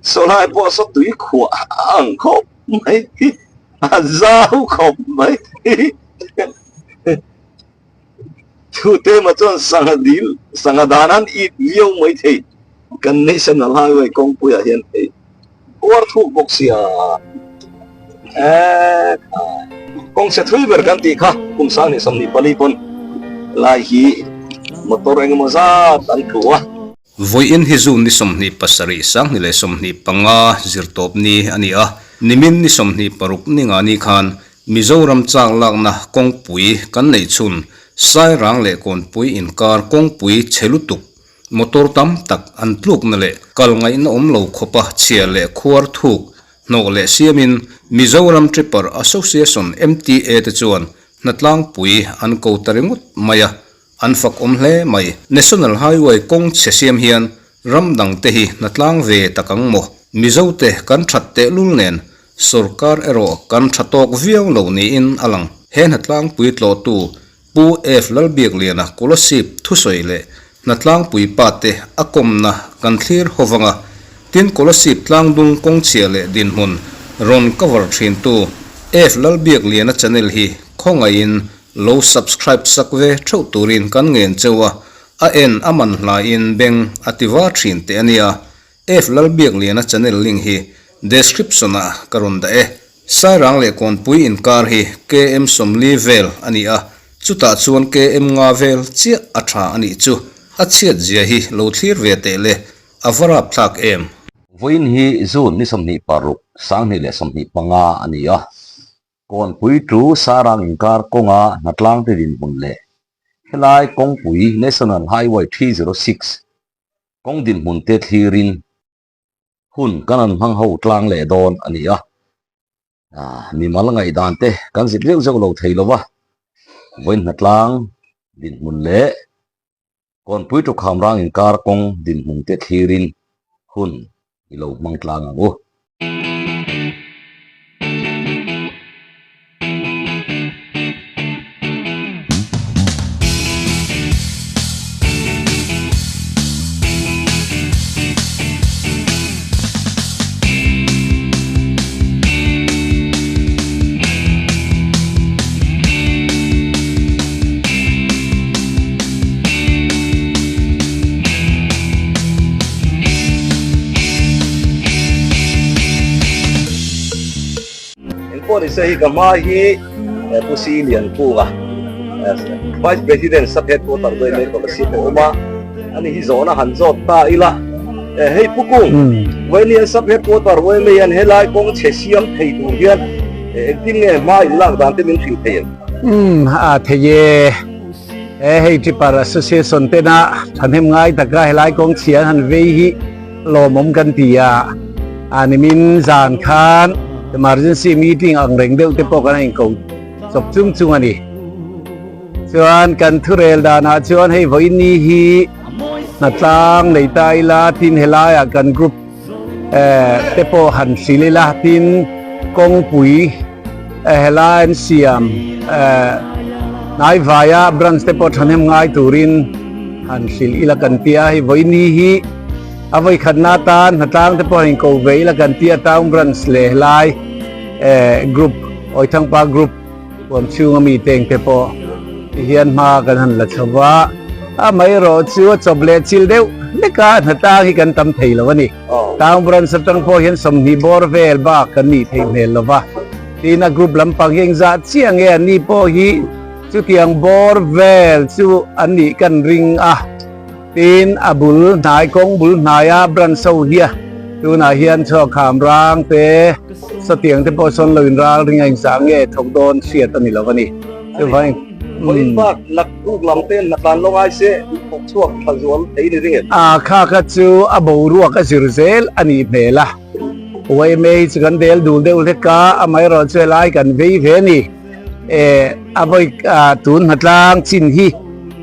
số lại bỏ số túi của ăn khóc mấy rau khóc mấy chú tế mà chọn sang đàn ăn ít nhiều mấy thì cần national highway Kawnpui hiện thì qua thu bốc xia công sẽ thuê về căn tị khác cùng sang này xong đi Bali pun lại hi motor anh mà ra tận tua voi in hi zun ni som ni pasari sang ni le som ni panga zirtop ni ania nimin ni som ni paruk ni nga ni khan Mizoram chang lak na Kawnpui kan nei chun Sairang le Kawnpui in kar Kawnpui chhe lutuk motor tam tak an tluk na le kal ngai na om lo khopa chia le khuar thuk no le siamin Mizoram Tripper Association MTA te chuan hnatlangpui an ko taringut maya an fak hle mai national highway kong chhe siam hian ramdang te hi hnatlang ve takang mo mizo te kan that te lul nen sarkar ero kan thatok viau lo ni in alang he hnatlangpui tlo tu pu f lalbiak liana scholarship thusoi le hnatlangpui pa te akom na kan thlir howanga tin scholarship tlang dung kong chia le din mun ron cover thin tu f lalbiak liana channel hi khonga in low subscribe sakve thau turin kan ngen chewa a en aman la in beng ativa thin te ania f lalbiak liana channel link hi description a karon da e Sairang le Kawnpui in kar hi km somli vel ania chuta chuan km nga vel chia atha ani chu a chiat zia hi lo thlir ve te le avara phlak em voin hi zun ni som ni paruk sang ni le som ni panga ania Kawnpui tu Sairang in kar konga hnatlangte din mun le helai Kawnpui national highway 306 kong din mun te thlirin hun kanan hang ho tlang le don ania mi malangai dan te kan zit leu zo lo theilowa voin hnatlang din mun le Kawnpui tu khamrang in kar kong din mun te thlirin hun ilo mangtlang angu Pori sahi kama hi pusi lian puga Vice President Sabhet ko tardo ile ko si Oma ani hi zona hanzo ta ila hei pukung wenian Sabhet ko tardo ile yan helai kong chhe siam thei tu hian acting nge ma ilang dan te min thing thei theye hei Tripper Association te na thanem ngai taka helai kong chian han ve hi lo mom kan tia ani min zan khan emergency meeting ang reng deuh te pawh kan in ko chop chung chung ani chuan kan thurel dana chuan hei voin ni hi hnatlâng nei tai la tin helai a kan group te pawh han silila tin Kawnpui helai an siam nai vaya branch te pawh thanem ngai turin han sil ila kan tia hei voin ni hi avoi khatna tan hnatlâng te pawh in ko veila kan tia taung branch le helai group oi thang pa group pom chung mi teng te pawh hian ma kan han la chawa mai ro chu choble chil deu leka hata hi kan tam thei lo ani taung branch satang pawh hian som ni bor vel ba kan ni thei mel lova tina group lampang heng za chiang e ani pawh hi chu tiang bor vel chu ani kan ring tin abul nai kong bul naya branch so hia tu na hian cho khamrang te satiang te pawh son loin rang ring ang sang nge thok don siat ani lo ani chu vai voin bak lak uk lam ten naklan longai se phok chuak thazol thei ni ring kha chu abo ruak a zirzel ani mela wai mei chikan del dul deu le ka amai ro che lai kan vei ve ni avoi tun hnatlâng chin hi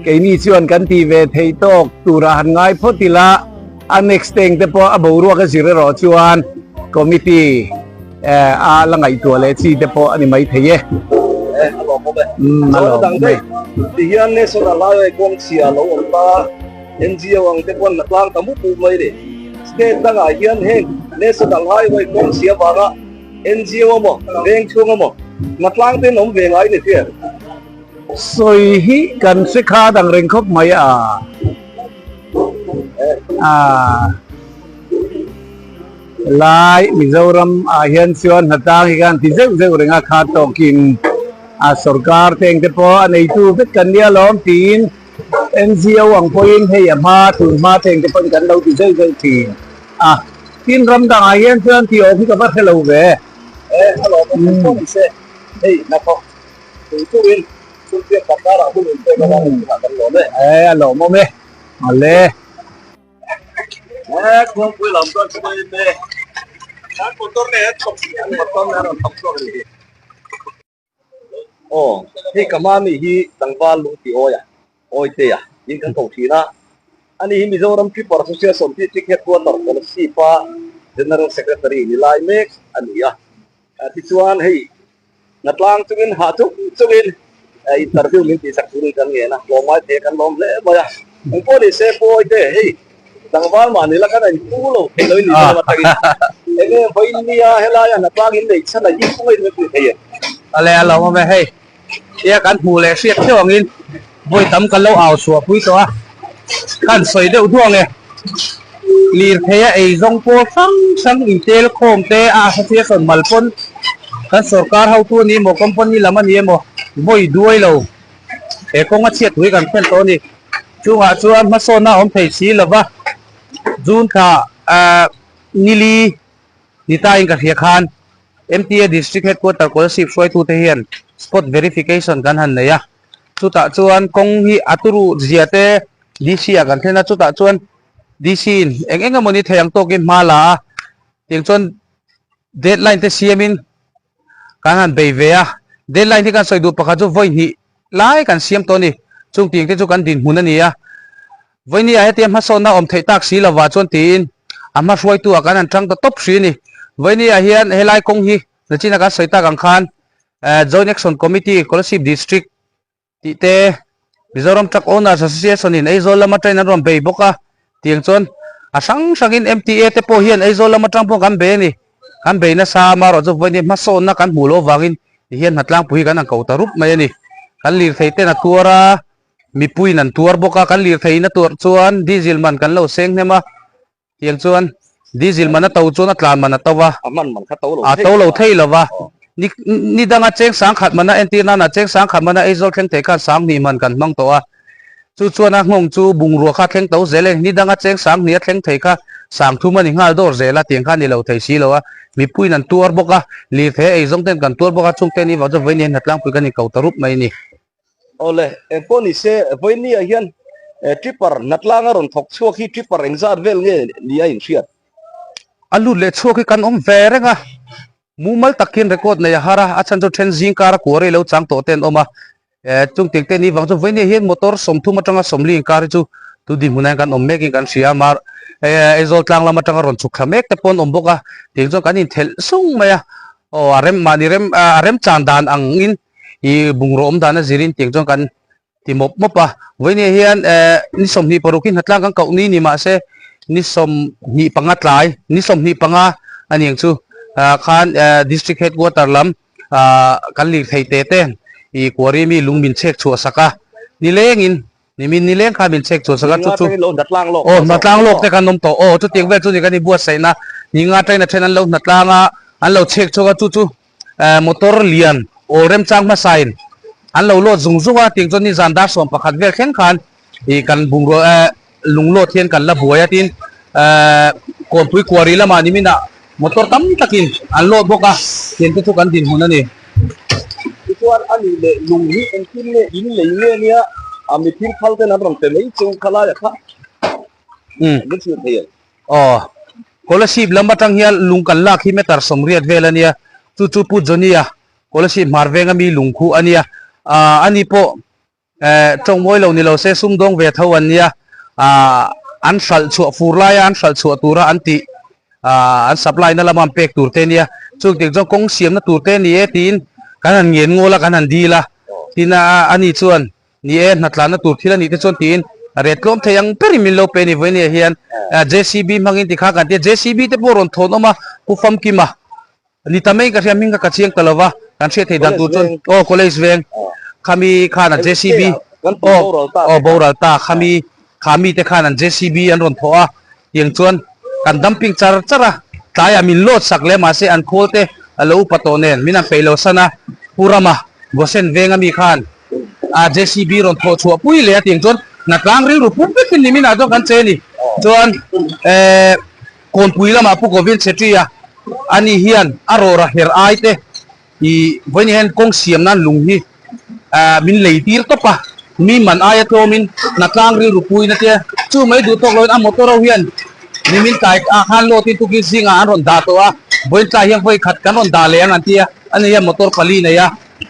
ke ni chuan kan ti ve thei tok tura han ngai photila next thing te pawh abo ruak a zir ro chuan committee langai tu le chi te pawh ani mai thei alo alo dang dei ti hian ne so la ai kong sia lo on ta NGO ang te pon natlang tamu pu mai de state danga hian heng ne so dang hai wai kong sia ba NGO mo reng chung mo natlang te nom ve ngai ne tiar soi hi kan se kha dang reng khop mai lai Mizoram hian chuan hatang hi kan ti zeu zeu renga kha to kin sarkar teng te po anei tu vet kan nia lom tin NGO ang point hei ama tu ma teng te pon kan lo ti zeu zeu tin tin ram dang hian chuan ti o hi ka ba hello ve hello ko se hey na ko tu in tu te ka ra bu te ka ra kan lo le alo mo me ale Kawnpui lam kan se me kan motor ne thok motor na ro thok so ni hi kamami hi tangwal lu ti oya oi te ya in kan ko thina ani hi Mizoram People Association ti ticket ko tor policy pa general secretary ni lai mek ani ya ti chuan hei natlang chungin ha chungin interview min ti sakuri kan nge na lo mai te kan lom le ba ya ang ko ni se po te hei tangwal ma ni la kan ai pu lo loi ni ma ta gi ege foi ni ya hela ya natlang in nei chana yi ko ni me te ya ale alo mo me hei ya kan hu le siat chong in voi tam kan lo aw suwa pui to kan soi deuh thuang e lir theya ei zong po sang in tel khom te association malpon kan sarkar hau tu ni mo company lama ni mo voi duai lo e ko nga chiat hui kan pen to ni chunga chuan ma so na om thei si lova jun kha nili nita in ka hria khan MTA district headquarter ko sip soi tu te hian spot verification kan han neya chuta chuan kong hi aturu ziate DC kan thena chuta chuan DC eng amoni theyang to ki mala ting chuan deadline te siamin kan han beivea deadline ti kan soi du pakha chu voi hi lai kan siam to ni chung ting te chu kan din hun ania voi ni a hetiam ha so na om thei tak si lawa chuan tin ama roi tu kan an tang to top 3 ni voi ni a hian helai kong hi nachina ka soi tak ang khan joint action committee scholarship district ti te Mizoram Truck Owners Association in Aizol lama train rom be boka tiang chon asang sangin MTA te po hian Aizol lama tang po kan be ni kan be na sa maro jo voi ni mason na kan mulo wangin hian hnatlangpui kan ang kauta rup mai ni kan lir thei te na tuara mi pui nan tuar boka kan lir thei na tur chuan diesel man kan lo seng nema tiang chuan diesel man na tau chuan atlan man na tawa aman man kha to lo thei lawa ni danga cheng sang khat mana entina na cheng sang khat mana Aizol theng te kan sang ni man kan mang to a chu chuana ngong chu bungru kha theng to zele ni danga cheng sang ni theng thei kha sang thu mani ngal dor zela tiang kha ni lo thei si lo a mi pui nan tuar boka li the ei zong ten kan tuar boka chung te ni wa jo veini hnatlangpui kan ni kautarup mai ni ole en ko ni se voini a hian tripper natlanga ron thok chuak hi tripper engzat vel nge ni a in hriat alu le chuak kan om verenga mumal takin record na hara achan jo then jing kara kore lo chang to ten oma chung ting te ni wang jo veini hian motor som thu matanga somling kar chu tu di munai kan om meking kan sia mar Aizol tlang lama tanga ron chukha mek te pon om boka ting jo kan in thel sung maya o arem mani rem chandan ang in I bungrom dana zirin ting jo kan timop mopa veini hian ni som ni parukin hatlang kan kauni ni ma se ni som ni pangatlai ni som ni panga aniang chu khan district headquarter lam kan lir thei te ten I kwari mi lungmin chek chu saka ni lengin ni min ni leng kha min chek chu saka chu natlang lok te kan nom to chu ting vel chu ni kan ni buat sai na ni nga train na train an lo natlanga an lo chek chu chu motor lian o rem chang ma sain an lo lo zung zunga ting chon ni zandar som pakhat vel khen khan I kan bungro lunglo thian kan la buaya tin Kawnpui kwari lama ni mina motor tam takin an lo boka tian te chu kan din hun ani chuan ani le lung hi en kin le in le nge nia ami thil khal te na rom te mei chung khala ya kha ni chu thei scholarship lamba tang hian lung kan la khi metar somriat velania chu chu pu jonia scholarship marvenga mi lungkhu ania ani po trong moi lo ni lo se sum dong ve thawan nia an sal chu furlaya an sal chu tura anti an supply na lamam pek turte nia chu tik jong kong siam na turte ni e tin kan an ngien ngola kan an dila tina ani chuan ni hnatlana tur thila ni te chon tin red klom theyang perimin lo pe ni voini hian JCB mangin ti kha kan te JCB te boron thon oma ku fam ki ma ni tamai ka riaming ka chiang kalawa kan se thei dan tu chon o college veng khami khana JCB o boral ta khami te khana JCB an ron thoa yang chuan kan dumping chara taya min lot sakle ma se an kholte alo patonen minan peilo sana purama gosen venga mi khan JCB ron tho chua pui le ting chon natlang ri ru pum pin ni mina do kan che ni chon Kawnpui lama pu govin setria ani hian arora her aite I voini hen kong siam nan lung hi min leitir to pa mi man aya to min natlang ri ru pui na te chu mai du tok loin a motor hian ni min tai a khan lo ti tu ki singa an ron da to a boin ta hian voi khat kan ron da le an tia ani ya motor pali na ya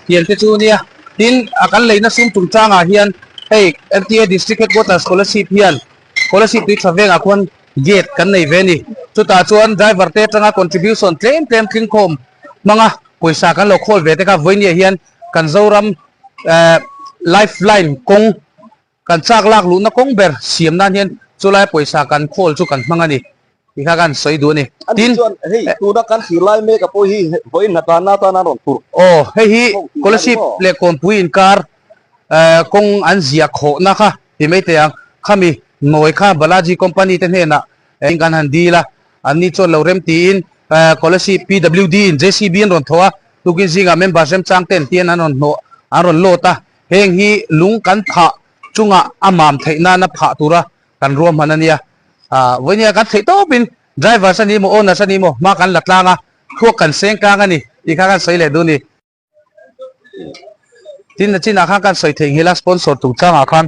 hian te chu nia tin akan leina sum tung changa hian hey MTA district headquarters scholarship hian scholarship ti thaveng akon gate kan nei ve ni chu ta chuan driver te tanga contribution claim tling khom manga poisa kan lo khol ve te ka voini hian kan zoram lifeline kong kan chak lak lu na kong ber siam nan hian chulai poisa kan khol chu kan mangani ikha kan soi du ni tin hei tu na kan silai me ka po hi voin na ta na ron tur oh hei hi scholarship le Kawnpui in kar kong an zia kho na kha ti mai te ang khami noi kha balaji company te ne na kan han dila ani chon lo rem tin scholarship PWD in JCB ron thoa tukin zinga member sem chang ten tian an ron lo ta heng hi lung kan pha chunga amam theina na pha tura kan rom hanania voinia kan thei to bin driver sani mo owner sani mo ma kan latlanga thuak kan seng ka ngani ikha kan sei le du ni tin na china kha kan soi theng hila sponsor tu changa khan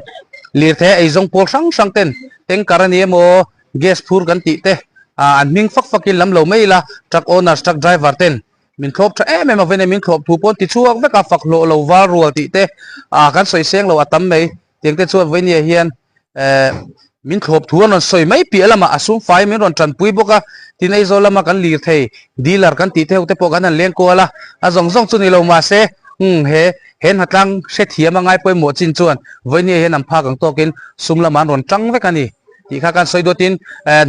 lir the ei jong pol sang ten teng karani mo gas phur kan ti te an ming fakin lam lo mai la truck owner truck driver ten min thop tha em ma vene min thop thu pon ti chuak ve ka fak lo war rual ti te kan soi seng lo atam mai teng te chu venia hian min thop thu an soi mai pi lama asum fai min ron tran pui boka tinai zo lama kan lir thei dealer kan ti theu te po kan an len ko ala a zong chu ni lo ma se he hen hatlang se thiam angai poi mo chin chuan voini hen am pha kang tokin sumla man ron tang ve kani ti kha kan soi do tin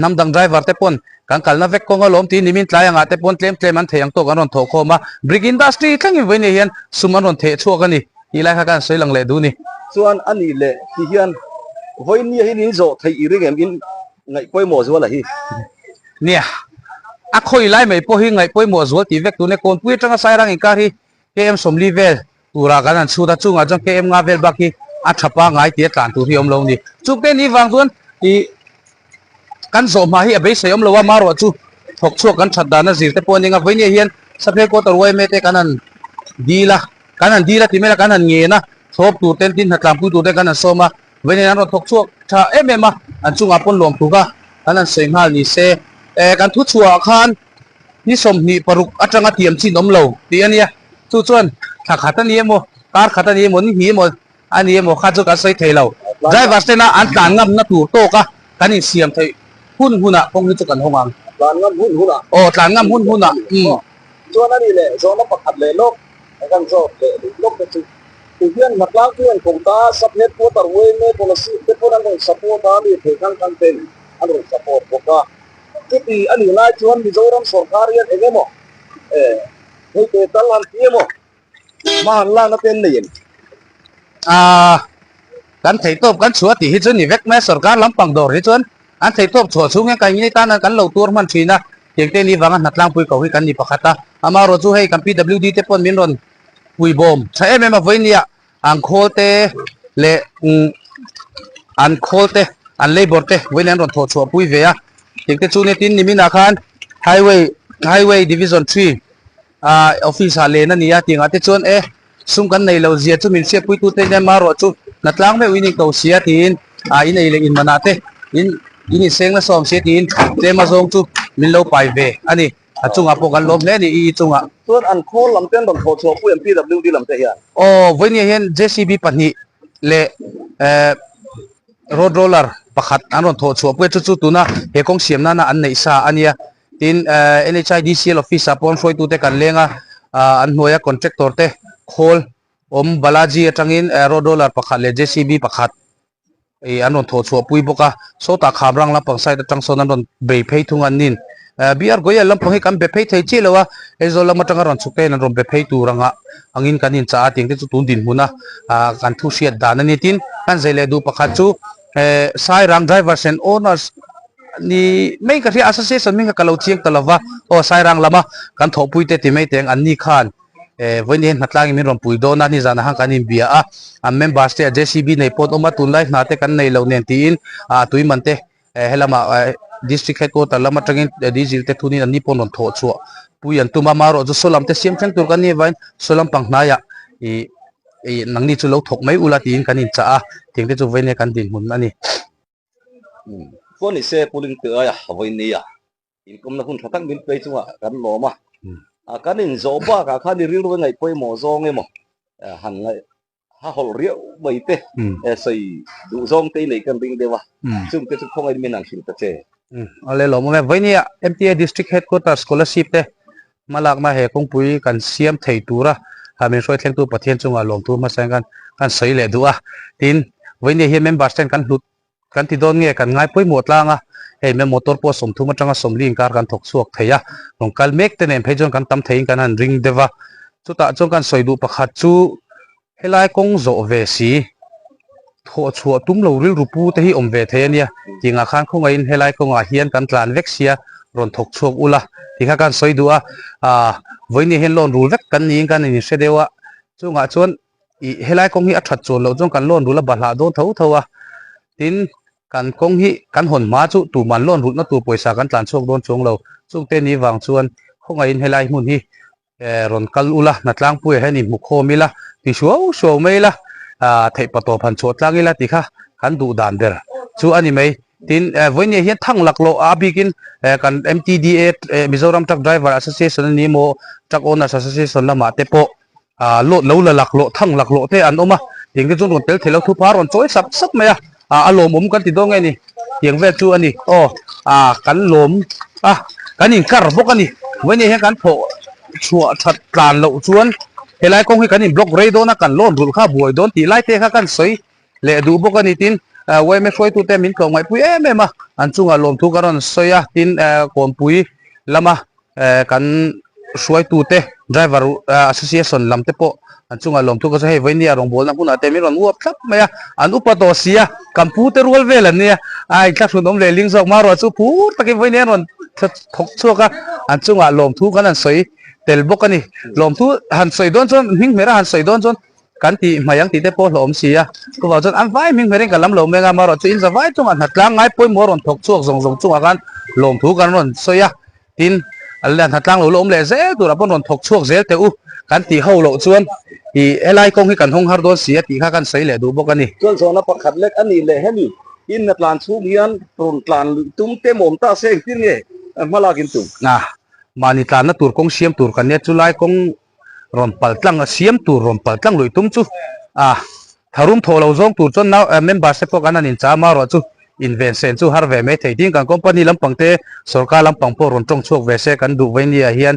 namdang driver te pon kan kalna vek konga lom ti nimin tlai anga te pon claim an theyang to kan ron tho khoma brick industry thangi voini hian suman ron the chu kani ilai kha kan soi lang le du ni chuan ani le ti hian voini hi ni zo thei iring in ngai poi mo zo la hi nia a khoi lai mai po hi ngai poi mo zo ti vek tu ne Kawnpui tanga sairang in kar hi KM somli vel tura kan an chu da chunga jang KM nga vel baki a thapa ngai ti tlan tu hiom lo ni chu te ni wang tuan ti kan zo ma hi abe sayom lo wa maro chu thok chu kan that da na zir te pon nga voini hian sakhe ko torwai me te kanan dila ti mela kanan nge na thop tu ten tin hnatlangpui tu te kanan soma voini an ro thok chu tha emema an chunga pon lom tu ka kanan seinghal ni se kan thu chua khan ni som ni paruk atanga tiam chi nom lo ti ania chu chuan tha khata ni mo kar khata ni mo ni hi mo ani mo kha chu ka sei thei lo driver te na an tan ngam na tu to ka kani siam thei huna kong ni chu kan hongang lan ngam huna o tlan ngam huna chuan ani le zo na pakhat le lok kan zo le lok te chu ti hian natlang hian kong ta subnet ko tarwei me policy te pon an support ta ni the kan ten an support ko ka ti ani lai chuan Mizoram sarkar hian engemo hei te talan ti mo ma han la na ten nei kan thei top kan chua ti hi chu ni vek me sarkar lampang dor hi chuan an thei top chho chung kai ni ta na kan lo tur man thina tekte ni wanga hnatlangpui ko hi kan ni pakhata ama ro chu hei kan PWD te pon min ron pui bom tha em voinia ang khote le an khote an labor te voinan ron tho chho pui ve ya tekte chu ne tin ni mina khan highway division 3 office ha le na ni ya tinga te chon sum kan nei lo zia chu min se pui tu te ne ma ro chu natlang me winning to sia tin in ei le in manate in seng na som se tin te ma zong chu min lo pai ve ani achunga po kan lom le ni I chunga chuan an khol lam ten don tho chu pu MPWD lam te hian o voini hian JCB pani le road roller pakhat an ron tho chu pu chu tuna he kong siam na an nei sa ania tin NHIDCL office apon foi tu te kan lenga an hnoya contractor te khol balaji atangin $0 pakhat le JCB pakhat anon tho chua pui boka so ta khamrang la pangsai ta tangson anon be phei thung an nin biar goya lam panghi kam be phei thei chi lewa ezola matanga ron chukte nan ron be phei tu ranga angin kanin cha ting te chu tun din huna kan thu siat dan ani tin kan zele du pakhat chu Sairang drivers and owners ni mai ka ri association minga kalau chiang talawa o Sairang lama kan tho pui te ti mai teng an ni khan when hen hnatlak min ron pui do na ni jana hang kanin bia a members te JCB nei pot oma tun lai na te kan nei lo nen ti in tui man te helama district headquarter lama tangin dizil te thunin ani pon ron tho chu pui an tuma maro jo solam te siam thang tur kan ni vain solam pang na ya nang ni chu lo thok mai ula tin kanin cha ting te chu vene kan din mun ani ko ni se puling te ya hawai ni ya in kom na hun thatang min pe chunga kan lo ma kanin zo ba ka khani ring ro ngai poi mo zong e mo han ngai ha hol rio bai te sei du zong te nei kan ring dewa chung te chu khong ai min an sil ta che ale lo mo me venia MTA district headquarters scholarship te malak ma he Kawnpui kan siam thei tura hamin soi thleng tu pathian chunga lom tu ma sang kan sei le duwa tin venia he members ten kan hlut kan ti don nge kan ngai poi mo tlanga hei me motor po som thuma tanga somling kar kan thok suak theya long kal mek te nem pheijon kan tam thein kan han ring dewa chuta chong kan soidu pakhat chu helai kong zo ve si tho chua tum lo ril rupu te hi om ve the ania tinga khan khonga in helai konga hian kan tlan vek sia ron thok chuak ula tikha kan soidu voini hen lon rul vek kan ning kan ni se dewa chunga chon I helai kong hi athat chon lo chong kan lon rula bala don tho thowa tin kan kong hi kan hon ma chu tu man lon rut na tu poisa kan tlan chok don chong lo chung te ni wang chuan khonga in helai mun hi ron kal ula hnatlangpui he ni mukho mila ti shuo mela thei pato phan chot langila tikha kan du dan der chu ani mai tin voini hian thang laklo abikin kan MTDA Mizoram Truck Driver Association ni mo Truck Owners Association lama te po lo la laklo thang laklo te an oma ting ke chung tel thelo thu paron choi sak maya alo mum kan ti dong ani tiang ve chu ani kan lom kan in kar bok ani voini hian kan pho chua that tlan lo chuan helai kong hi kan in block rei do na kan lon rul kha buai don ti lai te kha kan soi le du bok ani tin wei me foi tu te min ko ngai pui ma an chunga lom thu karon soya tin Kawnpui lama kan suai tu te driver association lam te po an chunga lom thu ka he voini arong bol na huna te mi ron uap thap maya an upato sia computer wal vel an nia ai thak sun dom le ling jok ma ro chu pu takin voini ron thok chuka an chunga lom thu kan an soi tel bok ani lom thu han soi don chon hing mera han soi don chon kan ti mayang ti te po lom sia ko wa chon an vai ming mering kalam lo menga ma ro chu in za vai chung an hatlang ngai poi mo ron thok chuak zong chung akan lom thu kan ron soya tin alan hatlang lo lom le ze tu ra pon ron thok chuak zel te kan ti ho lo chuan I elai kong hi kan hong har don sia ti kha kan sei le du bok ani chuan zona pakhat lek ani le hemi in na tlan chu hian ron tlan tum te mom ta seng tin nge malakin tum mani tlan na tur kong siam tur kan ne chulai kong ron pal tlang siam tur ron pal tlang loi tum chu tharum tholo zong tur chon now member se pok anan in cha ma ro chu invention chu har ve me thei ding kan company lam pangte sarkar lam pangpo ron tong chok ve se kan du venia hian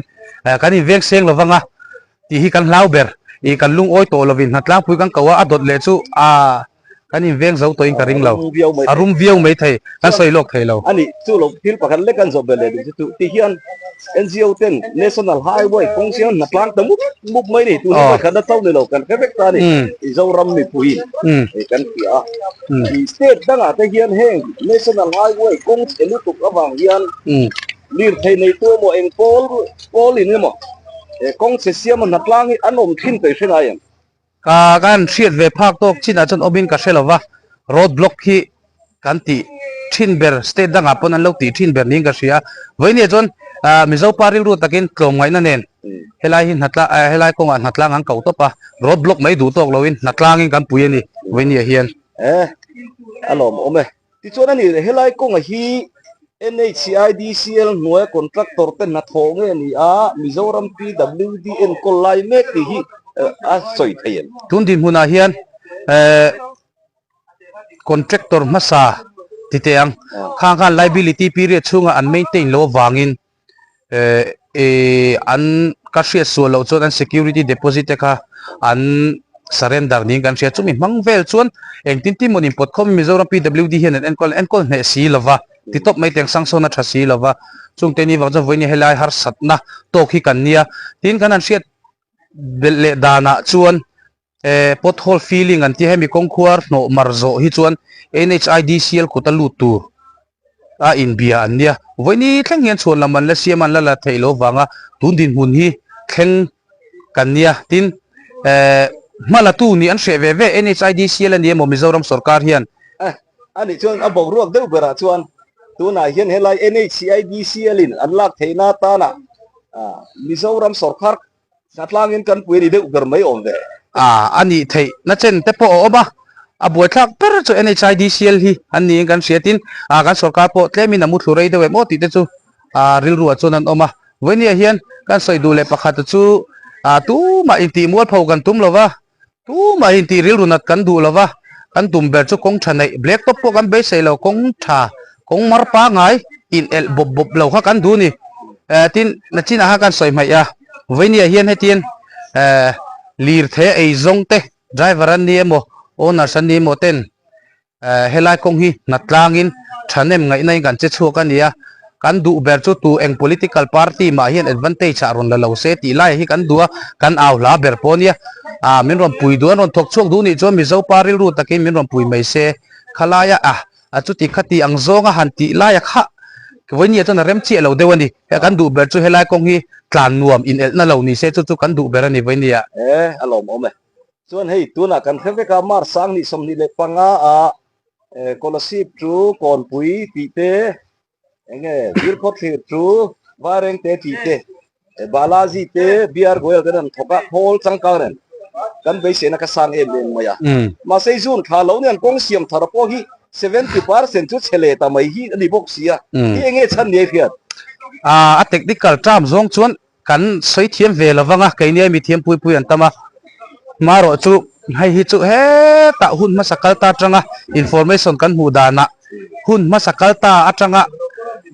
kan in vek seng lawanga ti hi kan hlau ber I kan lung oi to lovin hnatlangpui kan kawa adot le chu kan in veng zo to in karing lo arum viau mai thei kan soi lok thei lo ani chu lo til pakhat le kan zo bele tu ti hian NGO ten national highway kong sian hnatlangta muk mai ni tu ni kan da tau ni lo kan vek ta ni zo ram ni pui kan ti state danga te hian heng national highway kong lutuk awang hian lir thei nei tu mo eng pol ni mo kong se siam hnatlang hi anom thin te hrenga yang kan thiat ve phak tok china chon obin ka shelova road block hi kan ti thin ber state danga pon an lo ti thin ber ning ka sia voini chon mizo paril ru takin klom ngai na nen helai hi helai kong an hnatlang ang kau to pa road block mai du tok loin hnatlang in kan pui ani voini hian alom ome ti chon ani helai kong hi NHCIDCL noe contractor ten na thonge ni Mizoram PWDN kolai mek ti hi soi thayen tun din huna hian contractor masa titeang khang liability period chunga an maintain lo wangin an ka hriat sual lo chon an security deposit ka an surrender ning kan sia chumi mangvel chuan eng tin ti monin pot khom Mizoram PWD hian enkol ne si lova ti top mai teng sang sona tha si lova chung te ni wangja voini helai har satna to khi kan nia tin kan an siat le dana chuan pothole feeling an ti hemi kongkhuar no marzo hi chuan NHIDCL kutalu tur a India an nia voini thleng hian chuan laman la siaman la theilo wanga tundin hun hi thleng kan nia tin malatu ni an hre ve ve NHIDCL ani mo Mizoram sarkar hian ani chuan a bawr ruak deuh bera chuan tuna hian helai NHIDCL in anlak theina ta na Mizoram sarkar hnatlangin kan pui ni deuh ber mai om ve ani thei na chen te po oba a buai thlak per chu NHIDCL hi ani kan siatin kan sarkar po tlemin amu thlurei dewe mo ti te chu ril ruwa chuan an oma voini hian kan soidu le pakhat chu tu ma inti mual phau kan tum lova tu ma inti ril runat kan du lova kan tum ber chu kong thanai black top po kan be sei lo kong tha kong mar pa ngai in el bob bob lo kha kan du ni tin na chin ha kan soi mai voini hian hetien lir the ei zong te driver an ni mo owner san ni mo ten helai kong hi hnatlangin thanem ngai nai kan che chu kan nia kan du ber chu tu eng political party ma hian advantage aron la lo se ti lai hi kan dua kan aw la ber ponia min rom pui duan ron thok chok du ni chu mizo paril ru takin min rom pui mai se khalaya chu ti khati ang zonga han ti laya kha voini chu na rem chi lo dewani kan du ber chu helai kong hi tlan nuam in el na lo ni se chu kan du ber ani voini alom ome chuan hei tuna kan kheve ka mar sang ni som ni le panga scholarship chu Kawnpui ti te enge virkhot thir chu wareng te ti te balaji te biar goel kan thoka hol changkang ren kan be se na ka sang em len maya ma sei zun kha lo nian kong siam tharapo hi 70% chu chele ta mai hi ani bok sia hi enge chan nei phiat a technical term zong chuan kan soi thiam ve lawanga kaini mi thiam pui pui an tama maro chu hai hi chu he ta hun ma sakal ta tanga information kan hu dana hun ma sakal ta atanga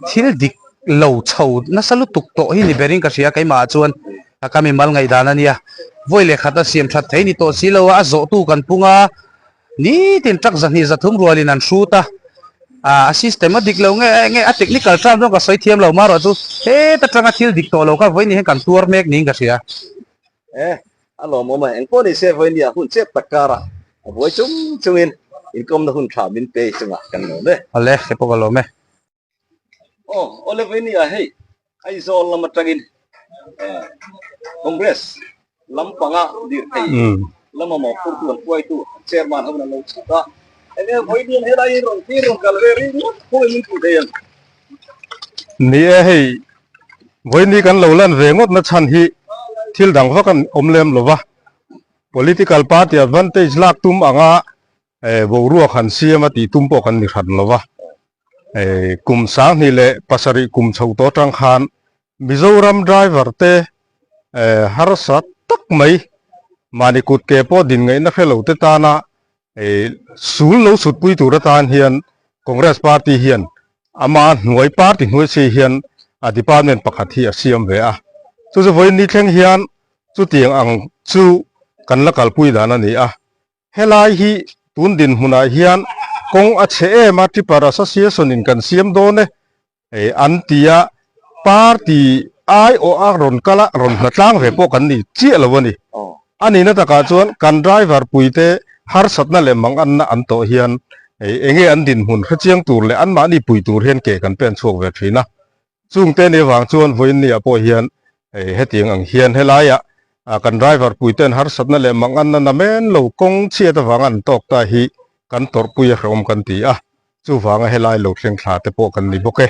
thil dik lo chho na salu tuk to hi ni bering ka sia kai ma chuan kami mal ngai dana nia voile khata siam that thei ni to silo a zo tu kan punga ni tin trak zan hi zathum rualin an shuta systematic lo nge a technical term no ka soi thiam lo maro chu he ta tanga thil dik to lo ka voini he kan tur mek ning ka sia alo mo ma en ko ni se voini a hun chep takara voi chungin income na hun tha min pe chunga kan no le ale se pokalo me ole voini a hei ai zol lama tangin congress lampanga dir thei lama mo pur tu puai tu chairman hona lo ta ene voini he lai ron ti ron kalveri ko min tu deyan ni hei voini kan lo lan ve ngot na chan hi thil dang va kan omlem lova political party advantage lak tum anga bo ruwa khan siam ati tum po kan ni khan lova kum sang ni le pasari kum chho to tang khan Mizoram driver te har sat tak mai mani kut ke po din ngai na khelo te ta na sul lo sut pui tu ra tan hian congress party hian ama hnuai party hnuai se hian a department pakhat hi a siam ve chu zo voi ni thleng hian chu tiang ang chu kan la kal pui dana ni helai hi tun din huna hian kong a chhe ma ti para association in kan siam do ne antia party ai o a ron kala ron hnatlangve po kan ni chi alawani ani na taka chuan kan driver puite har satna le mang an na an to hian enge an din hun khachiang tur le an ma ni pui tur hian ke kan pen chuak ve thina chung te ne wang chuan voin ni apo hian hetiang ang hian helaya kan driver puiten har satna le mang an na men lo kong chia ta wangan tok ta hi kan tor pui rom kan ti chu wanga helai lo thleng thla te po kan ni boke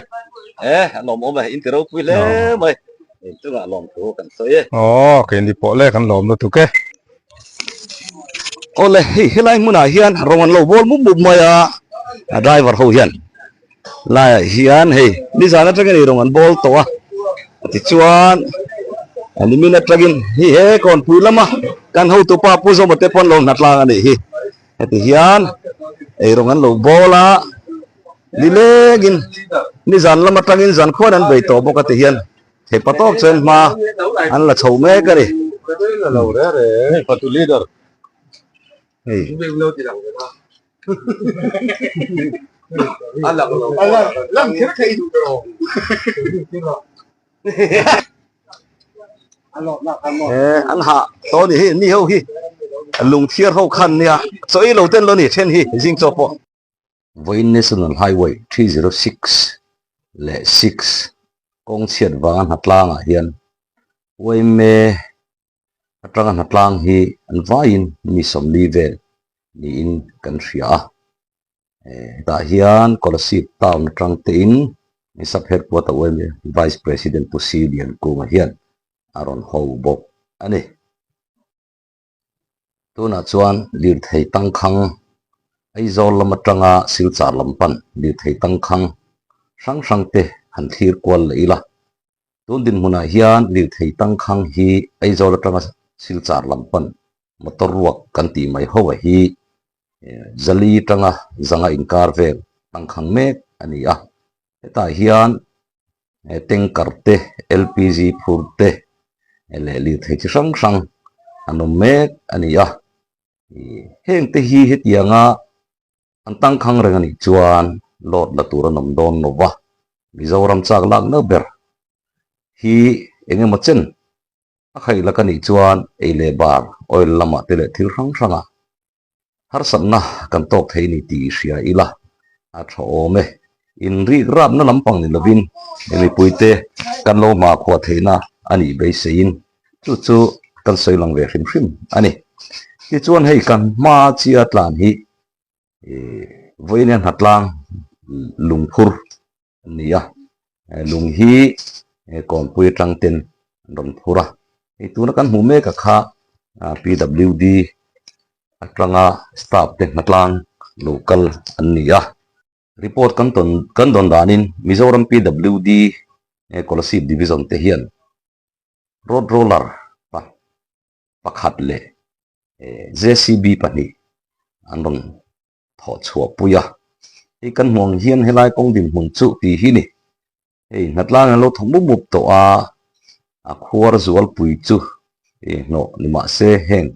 lom om mai intero pui le mai chunga lom tu kan soi ke ni po le kan lom no tu ke ole hi helai muna hian rongan lo bol mu maya driver ho hian la hian hei ni zana tagin rongan bol to ti chuan ani mina tagin hi he Kawnpui lama kan ho tu pa pu zo mate pon lo hnatlanga ani hi ti hian rongan lo bola nilegin ni zan lama tagin zan khon an bei to boka ti hian he patok chen ma an la chho me ka ri lo re patu leader hey anh hạ to đi hi ni hâu hi lùng thier hâu khăn nia so ý lâu tên lo ni chen hi jing cho po với National Highway 306 lệ 6 công chiết vang hnatlangà hiền với me trang hnatlàng hi an vain mi som li ve ni in kan ria ta hian scholarship town trang tin ni sub headquarter we vice president position ko ma hian aron ho bok ani tuna chuan lir thei tang khang ai zol lama tanga silchar lampan lir thei tang khang sang te han thir kwal leila tun din huna hian lir thei tang khang hi ai zol tanga silchar lampan motor ruak kan ti mai ho hi zali tanga zanga inkar ve tang khang mek ani a ta hian tengkar te LPG phur te le lir thei chi sang anom mek ani a heng te hi het yanga an tang khang reng ani chuan lot la tur anom don nova mizoram chak lak na ber hi enge ma chen a khai la kani chuan eile bar oil lama te le thil ranga har sanna kan tok thei ni ti ria ila a tho me in ri rap na lampang ni lovin emi puite kan lo ma khwa theina ani be sein chu kan soilang ve hrim ani ti chuan hei kan ma chia tlan hi voinian hnatlâng lungphur nia lung hi Kawnpui tang ten ron phura ei tuna kan hmu mek a kha PWD atlanga staff te hnatlâng local an nia report kan don danin Mizoram PWD scholarship division te hian road roller pakhat le JCB pani anon tho chhuwa puya ei kan hmuang hian helai kong dim hmun chu ti hi ni ei hnatlâng lo thong mup to a khuar zual pui chu no nima se heng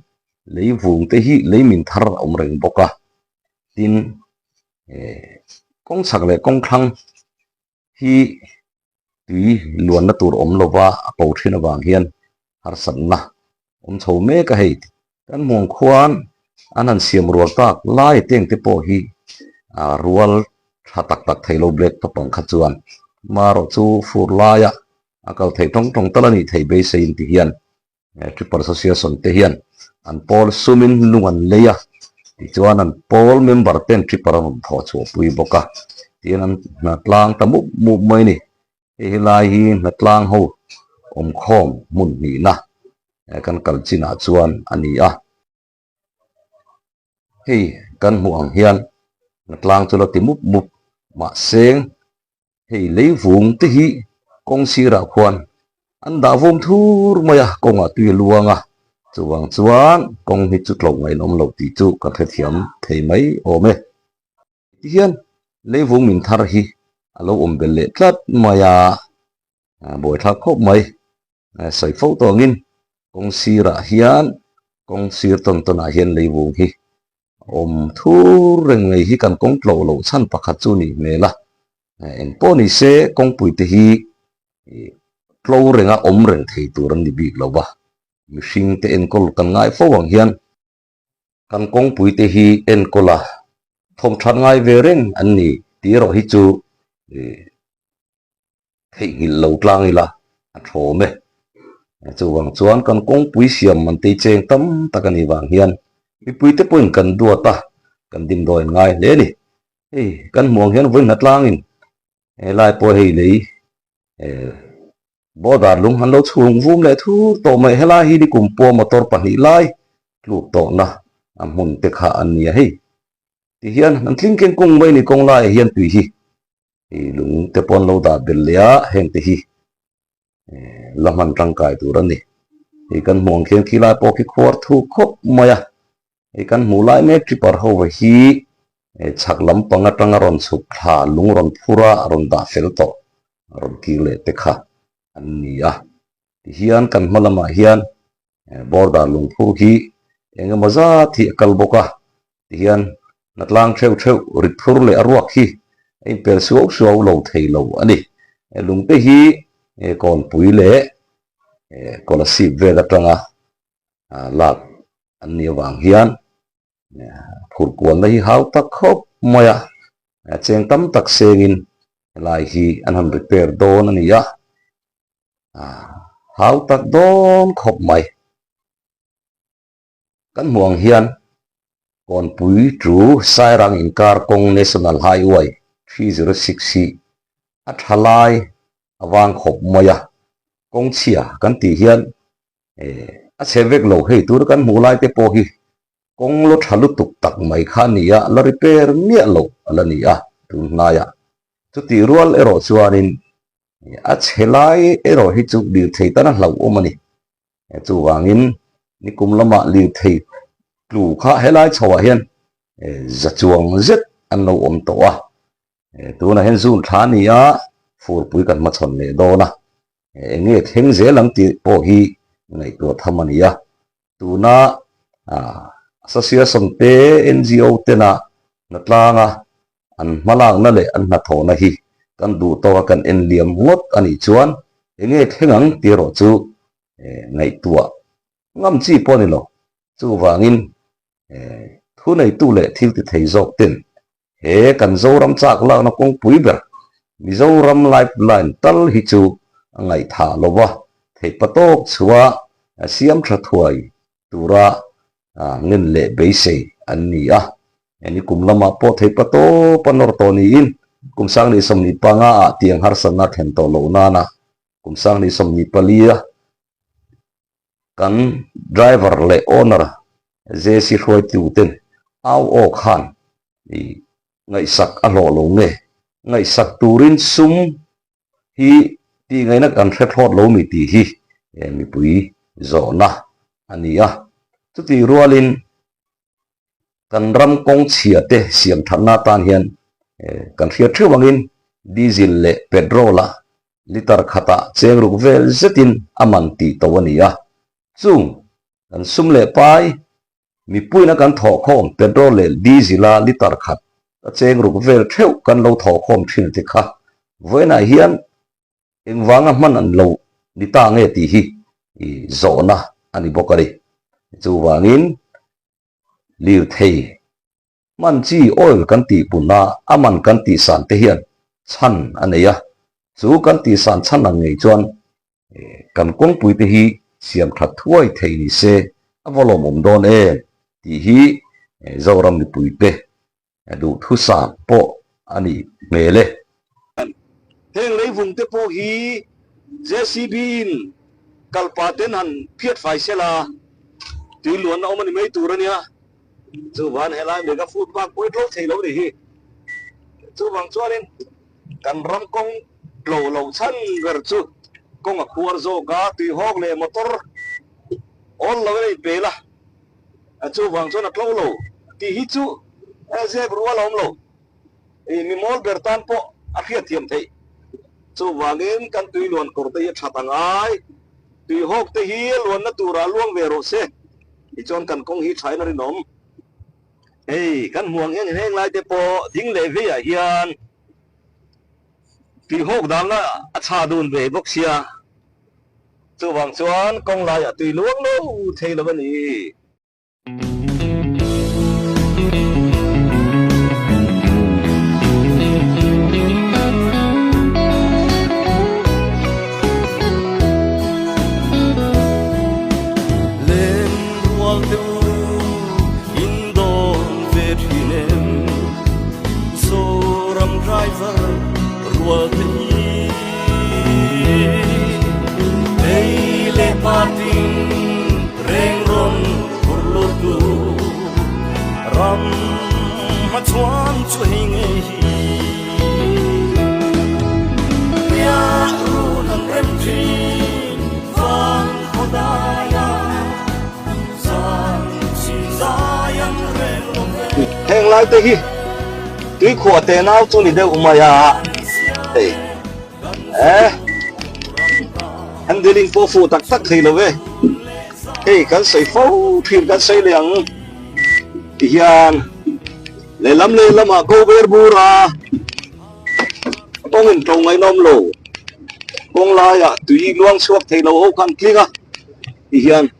leivung te hi leimin thar om reng boka tin kong chak le kong khang hi tui luan na tur om lova a ko thina wang hian har sanna om chho me ka hei kan hmuang khuan anan siam rual tak lai teng te po hi rual tha tak thailo black to pang kha chuan maro chu fur laia akal thei tong talani thei be sein ti hian triple association te hian an pol sumin lungan leya ti chuan an pol member ten triple an tho chu pui boka tin an hnatlâng tamu mu mai ni ei lai hi hnatlâng ho om khom mun ni na kan kalchina chuan ani a hei kan hmuang hian hnatlâng chu lo ti mup ma seng hei leivung te hi kong sira khuan an da vom thur maya konga tui luanga chuan kong hi chu tlo ngai nom lo ti chu ka thiam thei mai ome hian leivung min thar hi alo om belle tlat maya boi thak khop mai sai pho to ngin kong sira hian kong sir ton a hian leivung hi om thur reng ngai hi kan kong tlo lo chan pakhat chu ni mela en po ni se Kawnpui te hi tlo renga om reng thei turan ni bik lo ba mihring te en kol kan ngai fo wang hian kan Kawnpui te hi en kola thom that ngai ve reng an ni ti ro hi chu thei ngil lo tlang ila a tho me chuwang chuan kan Kawnpui siam man te cheng tam takani wang hian mi pui te poin kan duata kan dim doi ngai le ni ei kan hmuang hian voin hnatlâng in lai po hei lei bodar lung han lo chung vum le thu to mai hela hi di kum po motor pahnih lai tlu to na am hun te kha an nia hei ti hian an tling ken kong mai ni kong lai hian tui hi lung te pon lo da bel lia heng te hi laman tangkai turan ni ei kan hmuang khian khilai po ki khwar thu khop maya ei kan hmu lai mek tripar ho hi chak lampanga tanga ron suk thla lung ron phura ron da fel to ron kile te kha an nia ti hian kan hmalama hian borda lung phur hi enge maza thi kalboka tian natlang theu rit thur le arwak hi ei per suau suau lo thei lo ani lungte hi Kawnpui le scholarship ve da tanga lak an ni wang hian phur kuan la hi hau tak khop moya cheng tam tak sengin lai hi an han repair don ani ya hau tak don khop mai kan muang hian Kawnpui tru Sairang inkar kawng national highway 306 hi athalai awang khop moya kawng chia kan ti hian a chevek lo hei tur kan mulai te po hi kawng lo thalu tuk tak mai kha ni ya la repair mia lo ala ni a tu na ya chu ti rual ero chuanin a chelai ero hi chu dir thei tan hlau omani chu wangin ni kumlama lir thei tlu kha helai chawa hian za chuang zet an lo om to a tu na hen zun tha ni a fur pui kan ma chon le do na nge theng ze lang ti po hi ngai to thamani ya tu na association te NGO te na natlanga an malang na le an na tho na hi kan du to kan en liam ngot ani chuan nge thengang ti ro chu ngai tua ngam chi po ni lo chu wangin thu nei tu le thil ti thei zok tin he kan zoram chak la na Kawnpui ber Mizoram lifeline tal hi chu ngai tha lowa thei patok chuwa siam tha thuai tura ngin le beise an ni a ani kumlama po thei pato panor to ni in kumsang ni somni panga a tiang har sana then to lo na na kumsang ni somni palia kan driver le owner jesi roi tu ten au o khan ni ngai sak a lo nge ngai sak turin sum hi ti ngai nak an thret hot lo mi ti hi mi pui zo na ania chu ti rualin kan ram kong chia te siam thana tan hian kan thia thu wangin diesel le petrol a liter khata cheng ruk vel zetin aman ti to ania chung kan sum le pai mi pui na kan tho khom petrol le diesel a liter khat cheng ruk vel theu kan lo tho khom thin ti kha voina hian engwanga man an lo ni ta nge ti hi zo na ani bokari chu wangin lir thei man chi oil kan ti puna aman kan ti san te hian chan aneya chu kan ti san chan ang ngei chuan kan Kawnpui te hi siam that thuai thei ni se avolom om don ti hi zoram ni pui te du thu sa po ani mele theng lei vùng te po hi JCB in kalpaten han phiat fai sela ti luan na omani mai turania chu van helai mega food park poi lo thei lo ri hi chu wang chuanin kan ram kong lo chan gar chu kong a khuar zo ga ti hok le motor on lo nei pela chu wang chuan a lo ti hi chu ze brua lom lo mi mol bertan po a khia thiam thei chu wangin kan tui luan kor te thatangai tui hok te hi luan na tura luang ve ro se i chon kan kong hi thai na ri nom kan muang heng lai te po ding le ve ya hian tui hok dang na a cha dun ve bok sia chu wang chuan kong lai a tui luang lo thei lo ni heng lai te hi tui khua te nau chu ni deuh umaya handling po fu tak tak thei lo ve hey kan sei fo thim kan sei liang hian le lam a ko ber bura tong in tong ngai nom lo kong la ya tui luang suak thei lo ho kan klinga hian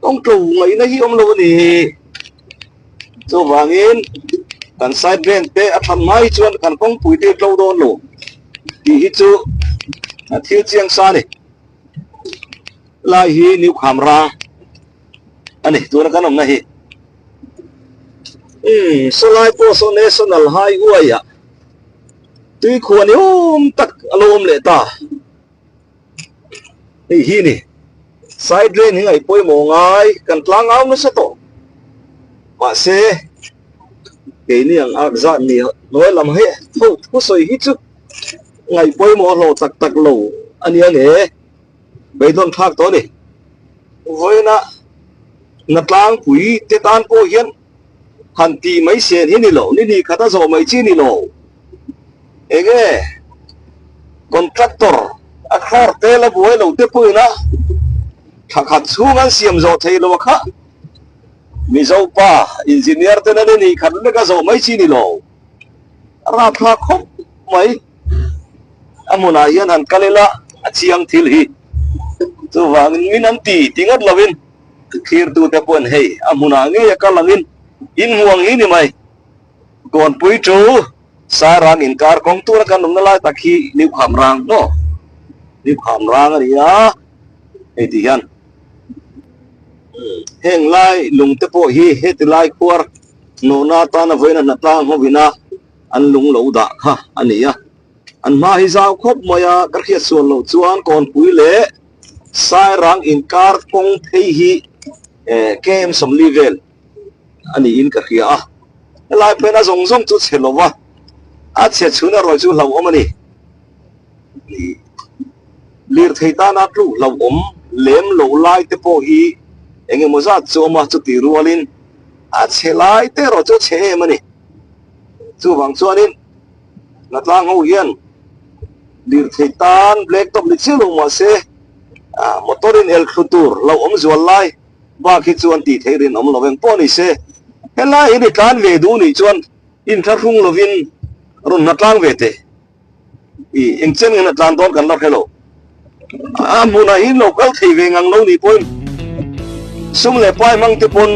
tong tru ngai na hi om lo ni cho wangin kan side drain te a than mai chuan kan Kawnpui te tlo don lo ti hi chu a thil chiang sa ni lai hi niu kham ra ani tu na kanom na hi so lai po so national highway ya tui khuan tak alom le ta hi ni side drain hi ai poi mo ngai kan tlang au na sa to ma se ke ni ang akza ni noi lam he thu soi hi chu ngai poi mo lo tak lo ani ang e bei don thak to ni voina hnatlangpui te tan po hian han ti mai sen hi ni lo ni khata zo mai chi ni lo ege contractor a khar te la boi lo te pui na khat chungan siam zo thei lo kha mi zo pa engineer te na ni khat le ka zo mai chi ni lo rapthlak khop mai amuna hian han kalela achiang thil hi chu wangin min an ti tingat lovin khir tu te pon hei amuna nge ka langin in muang hi ni mai Kawnpui chu Sairang in kar kong tu kan nom na lai takhi niu kham rang no niu kham rang ani ya ei ti hian heng lai lung te po hi he ti lai khuar no na ta na voina na tang ho vina an lung lo da kha ani ya an ma hi zau khop moya kar khia suan lo chuan Kawnpui le Sairang in kar kong thei hi kem som level ani in ka khia a lai pena zong chu chelo wa a che chuna roi chu lo om ani lir thei ta na tlu lo om lem lo lai te po hi enge mo za chu ma chu ti rualin a che lai te ro chu che mani chu wang chuanin hnatlâng ho hian lir thei tan black top li chilu ma se motorin el khutur lo om zual lai ba khi chuan ti theirin om loveng po ni se helai ni tlan ve du ni chuan in tharung lovin run hnatlâng ve te i engchen na tlan don kan lo khelo muna in local thei ve ngang lo ni point sum le pai mang te pon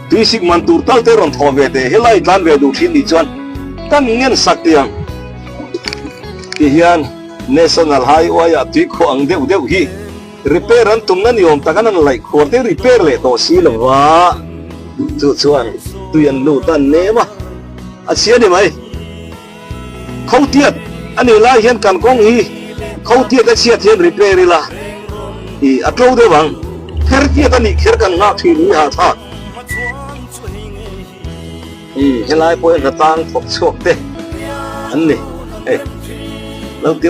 tui sik man tur tal te ron tho ve te helai tlan ve du thin ni chuan kan ngen sak tiang ti hian national highway ya tui kho ang deu hi repair an tum na niom takan an lai khor te repair le to si lo wa chu chuan tuian lu tan ne ma a sia ni mai khâu tiat ani lai hian kan kong hi khâu tiat a sia thian repair ila i atlo de bang kher tiat ani kher kan na thi ni ha tha helai poi na tang thok chok te an ni lo ti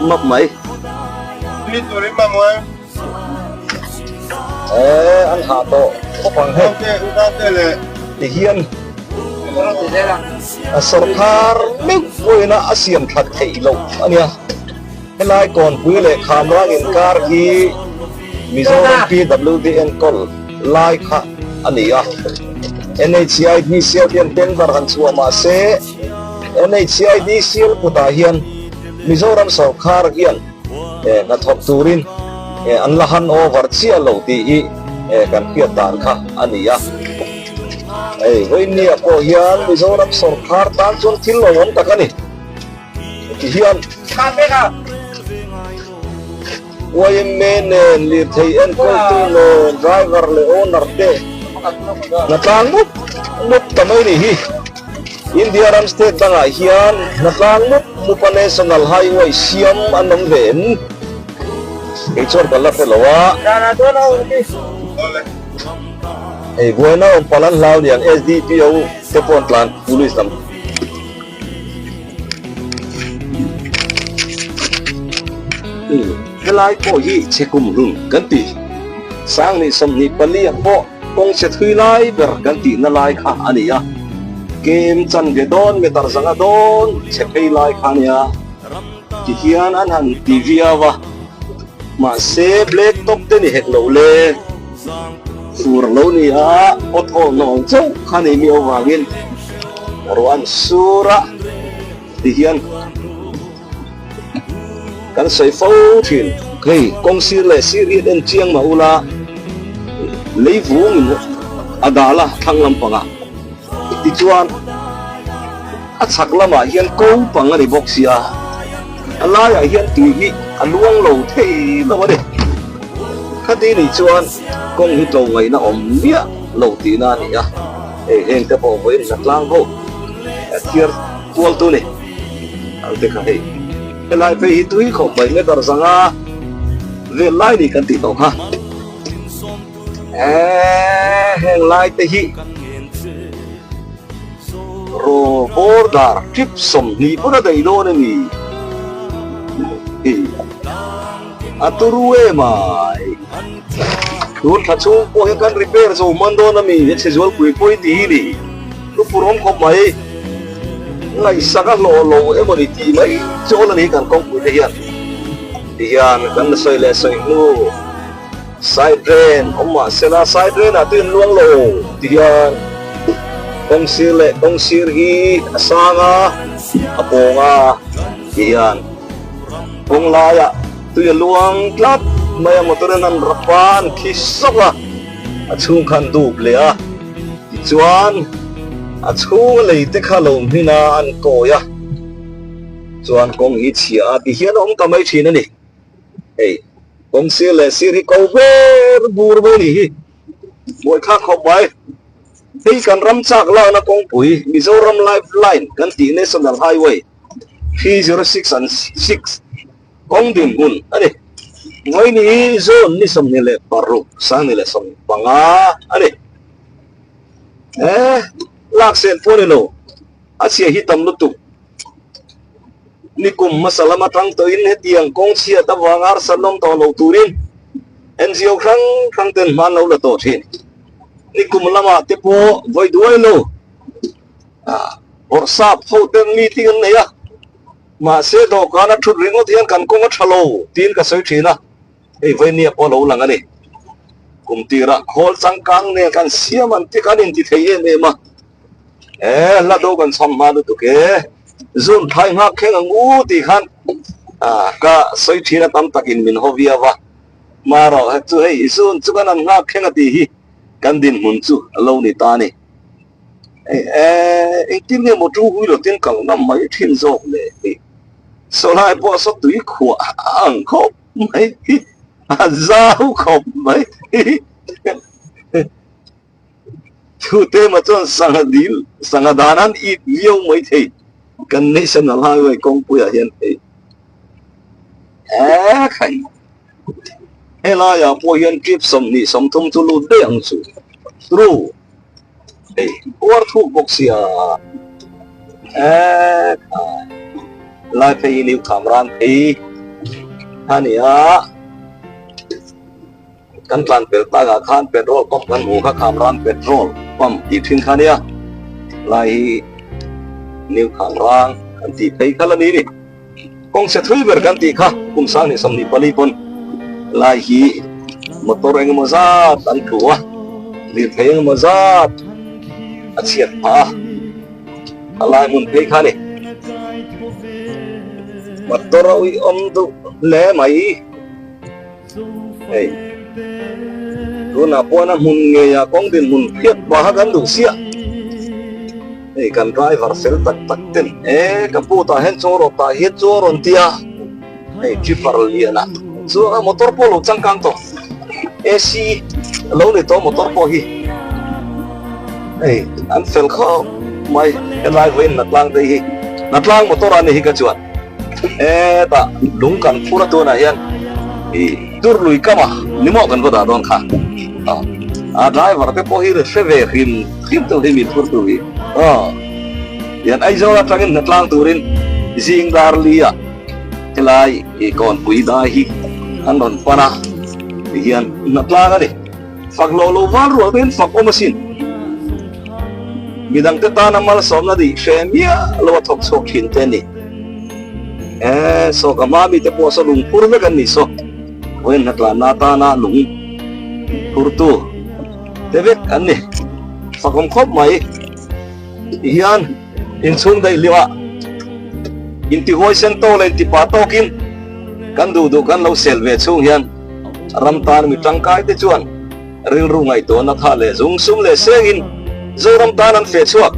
map mai ni tu ri ma mo an ha to ko pang he te le ti hian a sarkar me poina asiam that thei lo ania helai Kawnpui le khamrang in kar hi Mizoram PWDN kol lai kha ania NHCID sial tian ten bar han chuwa ma se NHCID sial puta hian Mizoram sarkar hian na thok turin an lahan over chia lo ti hi kan pia tan kha ania hoi ni po hian Mizoram sarkar tan chon thil lo om takani ti hian ka be ka YMN li thei en ko tu no driver le owner te na tang mut tamai ni hi India Ram State danga hian hnatlâng mupa national highway siam anong ven ke chor bala pelowa buena on palan lau dian SDPO te pon plan police tam helai po hi chekum run ganti sang ni som ni pali po kong se thui lai ber ganti na lai kha ania kem chan ge don me tar zanga don che pei lai khania ki hian an han TV wa ma se black top te ni hek lo le phur lo ni a otho nong chau khani miao wangin ruan sura ti hian kan sei fo thin hei kong sir le sir i den chiang ma ula leivung adala thanglam panga ti chuan a chak lama hian ko panga ni boxia alaya hian tui hi aluang lo thei lo de khati ni chuan kong hi to ngai na om nia lo ti na ni a heng te po với nat lang ho thier kual tu ni al te kha hei lai pe hi tui kho bai me dar zanga ve lai ni kan ti to ha heng lai te hi ro border trip som ni pura dai do ni aturue mai tur thachu ko he kan repair so mando na mi he chejol pui pui ti ni tu purom khop mai ngai saka lo lo e moni ti mai chol ni kan kong pui te hian kan soi le soi nu side drain oma sela side drain a tin luang lo ti hian kong sir hi asanga aponga ti hian kong laya tu ya luang tlat maya motoran an rapan kisaka achung khan dup le a chuan achung lei te khalom hina an koya chuan kong hi chia ti hian ong tamai thin ani ei kong sir le sir hi ko ber bur bo ni hi moi kha khop bai hei kan ram chak la na Kawnpui Mizoram lifeline kan ti national highway 306 and 6 kong din hun ani ngoi ni zone ni som ni le paruk sang ni le som panga ani lak sen phone lo asia hi tam lutuk ni kum masala matang to in hetiang kong sia ta wangar sanom to lo turin NGO khang ten man lo la to thin ni kum lama te po voi duai lo or sap hotel meeting nei a mà xe đồ cá nó thụt riêng thiên cần công ngất thalo tin cả sợi thìn à ấy với nia po lâu lằng anh cùng tira hol sang cang nè cần siam anh tiếc anh thì thấy em mà là đâu cần xăm mà được cái zoom thay ngạc khen ngu thì khăn cả sợi thìn tam takin min hovia va mà rồi chú ấy zoom chú cái ngạc khen thì cần din muốn chú lâu nè ta nè tin nghe một chú huy đầu tiên cần năm mấy thiên dọc nè sau này bỏ sót túi khỏa ăn khóc mấy dao khóc mấy chú tê mà chọn sang đàn ăn ít nhiều mấy thì cần national highway Kawnpui hiện thì khánh hay là ya po hiện kịp som ni som thum tu lu đeng chu tru war thu boxia lai phei liu kamran phei hania kan plan pel ta ga khan petrol pump kan hu kha kamran petrol pump ti thin khania lai liu kamran kan ti phei khala ni ni kong se thui ber kan ti kha kum sang ni som ni pali pon lai hi motor eng mo za tan thua li phei eng mo za achiat pa alai mun phei kha ni Matorowi tu le mai, tu na po na mun nge ya kong din mun piat bahagan du sia, kan driver sel tak ten, kapu ta hen choro ta het choron tia, chipar liana, so motor polo changkang to, AC lo ni to motor po hi, an fel kho mai elai wen natlang de hi, natlang motor ani hi kachuan. Ta đúng cần pura tu na yan tur lui kama ni mo kan goda don kha driver te po hi re se ve him tu him pur tu hi yan ai zo la tangin natlang turin jing dar lia kelai Kawnpui da hi an don pana yan natlang ani fak lo war ro den fak o machine midang te ta na mal som na di shemia lo thok sok hin te ni so kamami te po sa lungpur na kan ni so wen hatla nata na lung kurtu tebek ani fakom khop mai hian in chung dai liwa inti hoi sen to le ti pa to kim kan du kan lo sel ve chung hian ram tan mi tangkai te chuan ril ru ngai to na tha le zung sum le sengin zo ram tan an fe chuak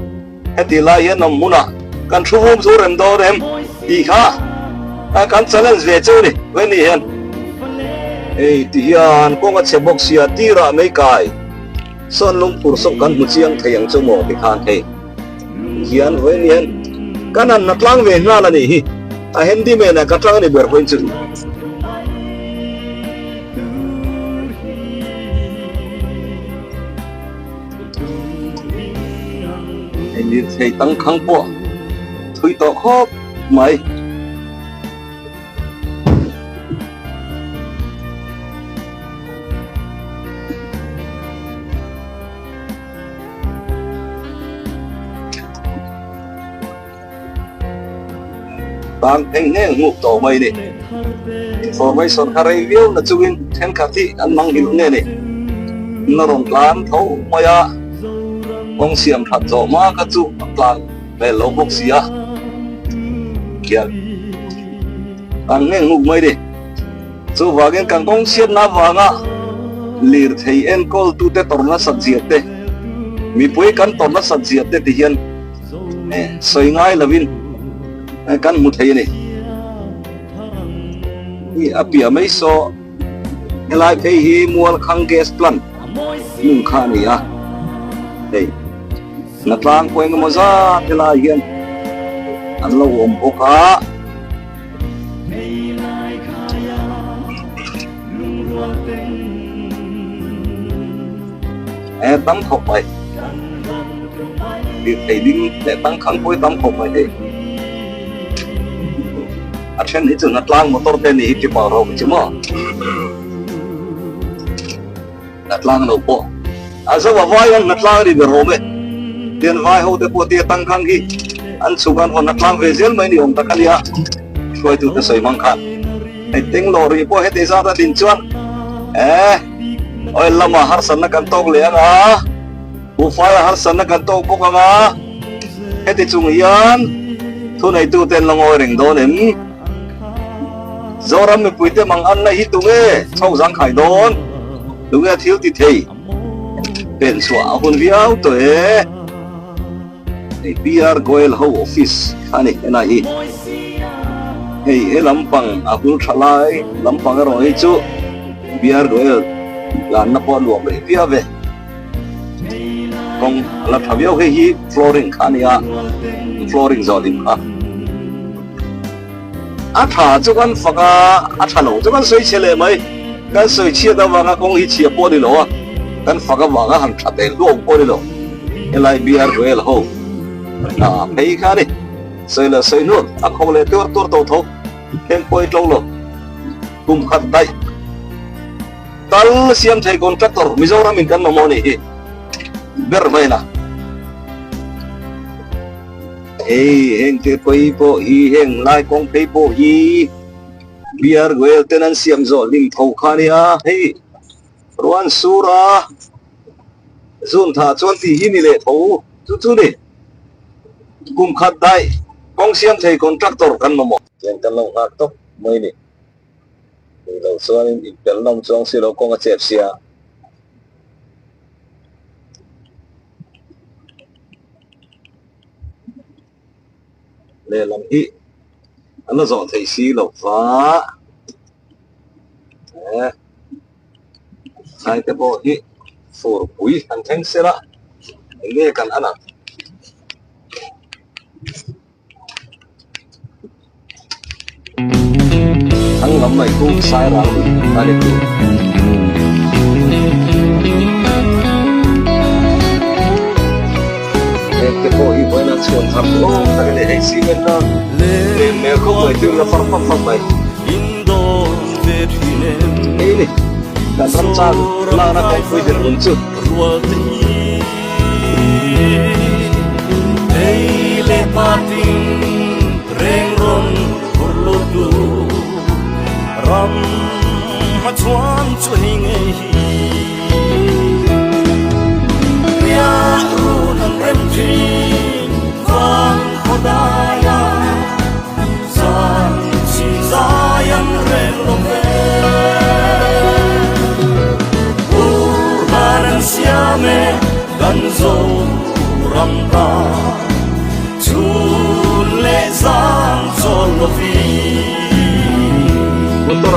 heti la hian nam muna kan thu hom zo rem do rem i kha a kan challenge ve chu ni wen ni hian ei ti hian ko nga che box sia ti ra mai kai son lung pur sok kan mu chiang thayang chu mo ti khan he hian wen hian kanan natlang ve na la ni hi a hendi me na katlang ni ber point chu ni thei tang khang po thui to khop mai bang eng neng nguk to mai ni information kharai viu na chuin then khati an mang hil nge ni na ron plan tho maya ong siam phat zo ma ka chu plan le lo bok sia kia ang nge nguk mai đi chu wagen kan kong siat na wanga lir thei en kol tu te torna satjiat te mi pui kan torna satjiat te ti hian soi ngai lovin kan mu thei ni ni apia mai so elai pe hi mual khang gas plan lung kha ni a đây hnatlangpui ngo za thela hian an lo om boka tam khop mai đi thầy đi để tăng kháng pui tam khop mai đây à trên hết trường hnatlangpui motor tên này thì bảo rồi chứ mà hnatlangpui đâu po à sao mà vai anh hnatlangpui đi rồi vậy tiền vai hậu te po tia tăng kháng hi anh sugan hon hnatlangpui về zel mai ni om takalia thôi tu te soi mang khan ai ting lori po hết za ta din chuan oi lama har san na kan tok le anga bu fa har san na kan tok pok anga hết chung hian thu này tu ten long oi ring do nem zoram me puite mang an na hi tu nge chau jang khai don tu nge thiếu ti thei pen swa hun viau to PR goel ho office ani na hi hey lampang aku thalai lampang ro hi chu PR goel lan na pon luang be pia ve kong la thaviau he hi flooring khania flooring zolim kha a tha chu kan faka a thalo chu kan soi chele mai kan soi chia da wanga kong hi chia po ni lo kan faka wanga han thate lo po ni lo elai PR goel ho na phei kha ni soi la soi nu a khong le tur tur to tho ken poi tlo lo kum khat dai tal siam thai contractor mizoram in kan mo ni hi ber mai na heng te poi po hi heng lai kong pei po hi biar goel tenan siam zo lim thau khania hei ruan sura zun tha chon ti hi ni le thau chu ni kum khat dai kong siam thai contractor kan mo ken kan lo hak tok mai ni lo so in pel long chong si lo kong a chep sia le lam hi ana zo thei si lo wa sai te bo hi for pui an theng sera nge kan ana thằng lắm mày cũng sai rồi ta đi cùng cái cô ý với nó chuồn thầm luôn ta cái này hay xí bên đó để mẹ không mày tương là phát mày ấy này cả trăm trang là nó không quy định muốn chứ ram ma chuan chu hi nge hi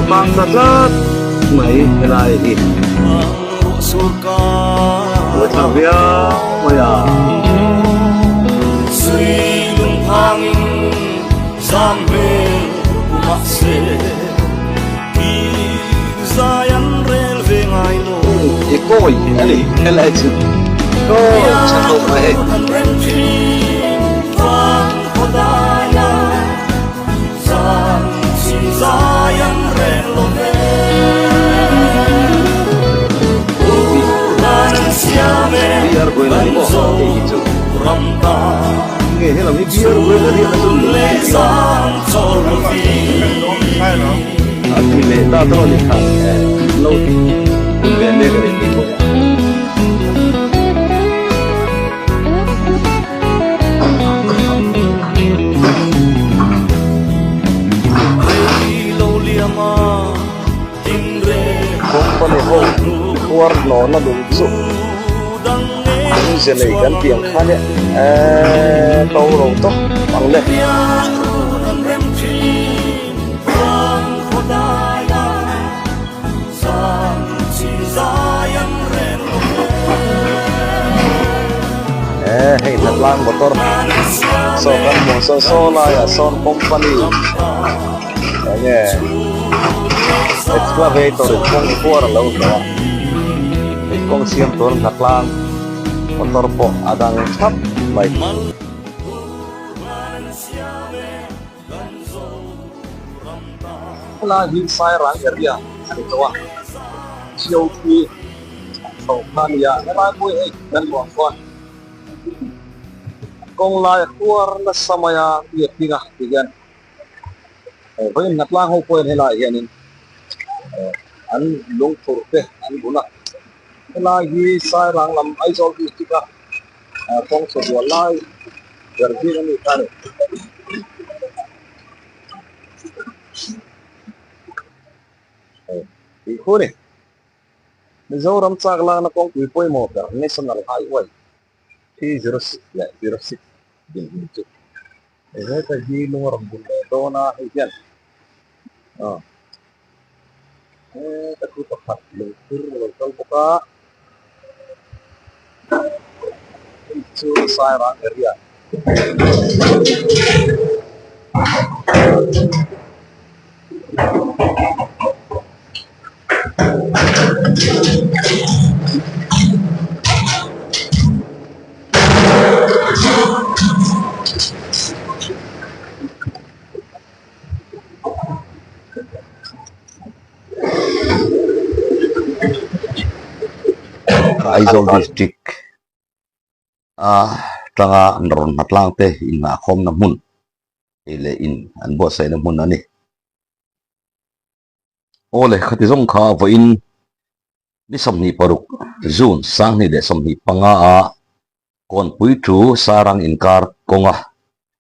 bang ta tlat mai helai hi ôi thằng bia ôi à cái coi này cái này chứ cô chắc không phải biar gue lagi mau kayak gitu nghe thế là cái biar gue lagi thì lệ ta thôi thì thằng lâu về lên cái gì cũng có thể không qua nó đúng dụng những gì này gắn tiền khác đấy tàu đầu tóc bằng lệ hey hnatlangpui motor so kan mo so la ya son company nghe excavator kong kuar lâu đó kong siam tor hnatlangpui motor po adang thap mai la hi Sairang area ani towa chiêu ki so kan ya hnatlangpui ei dan bo kon kong la kuar na samaya tiệt tiga tigan với hnatlangpui helai hianin an lung thur te an buna la hi Sairang lam aizol district a kong so lai garbi ani tane ikone mizoram chakla na kong pui mo ka national highway 306 ya 06 din chu ai ta hi nuram bun do na hian ta ku ta phat lu tur lo kal boka chu Sairang area Aizol district tanga nron hnatlangte in na khom na mun ile in an bo sai na mun ani ole khati zong kha vo in ni somni paruk zun sang ni de somni panga a Kawnpui tu Sairang inkar konga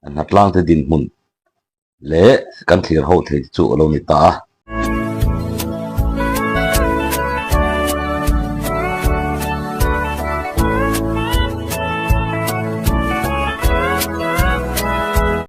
hnatlangte din mun le kan thlir ho the chu lo ni ta